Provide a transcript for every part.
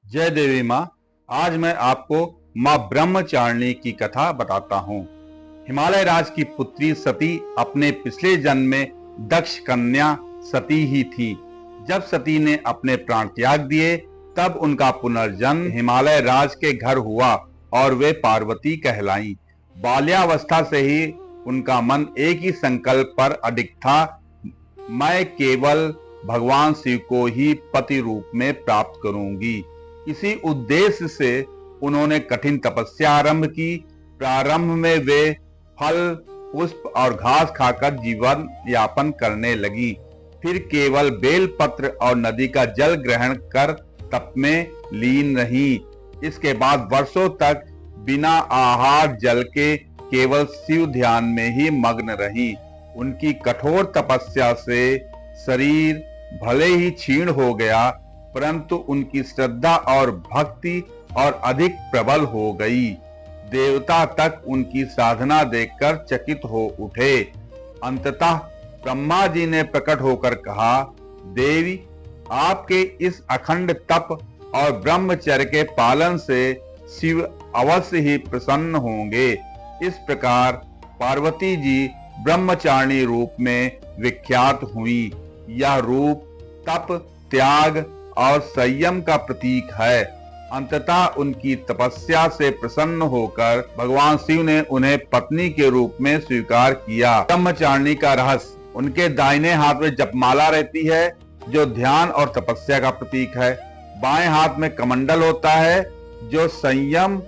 जय देवी माँ। आज मैं आपको माँ ब्रह्मचारिणी की कथा बताता हूँ। हिमालय राज की पुत्री सती अपने पिछले जन्म में दक्ष कन्या सती ही थी। जब सती ने अपने प्राण त्याग दिए तब उनका पुनर्जन्म हिमालय राज के घर हुआ और वे पार्वती कहलाईं। बाल्यावस्था से ही उनका मन एक ही संकल्प पर अडिग था, मैं केवल भगवान शिव को ही पति रूप में प्राप्त करूंगी। इसी उद्देश्य से उन्होंने कठिन तपस्या आरंभ की। प्रारंभ में वे फल, पुष्प और घास खाकर जीवन यापन करने लगी। फिर केवल बेलपत्र और नदी का जल ग्रहण कर तप में लीन रही। इसके बाद वर्षों तक बिना आहार जल के केवल शिव ध्यान में ही मग्न रही। उनकी कठोर तपस्या से शरीर भले ही क्षीण हो गया, परंतु उनकी श्रद्धा और भक्ति और अधिक प्रबल हो गई। देवता तक उनकी साधना देखकर चकित हो उठे। अंततः ब्रह्मा जी ने प्रकट होकर कहा, देवी, आपके इस अखंड तप और ब्रह्मचर्य के पालन से शिव अवश्य ही प्रसन्न होंगे। इस प्रकार पार्वती जी ब्रह्मचारिणी रूप में विख्यात हुई। यह रूप तप, त्याग और संयम का प्रतीक है। अंततः उनकी तपस्या से प्रसन्न होकर भगवान शिव ने उन्हें पत्नी के रूप में स्वीकार किया। ब्रह्मचारिणी का रहस्य, उनके दाहिने हाथ में जपमाला रहती है जो ध्यान और तपस्या का प्रतीक है। बाएं हाथ में कमंडल होता है जो संयम,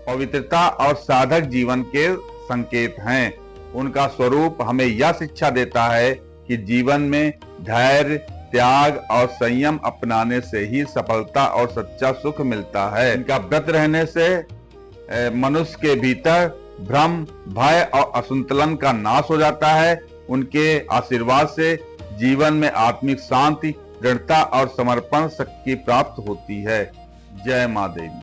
पवित्रता और साधक जीवन के संकेत हैं। उनका स्वरूप हमें यह शिक्षा देता है कि जीवन में धैर्य, त्याग और संयम अपनाने से ही सफलता और सच्चा सुख मिलता है। इनका व्रत रहने से मनुष्य के भीतर भ्रम, भय और असंतुलन का नाश हो जाता है। उनके आशीर्वाद से जीवन में आत्मिक शांति, दृढ़ता और समर्पण शक्ति प्राप्त होती है। जय मां देवी।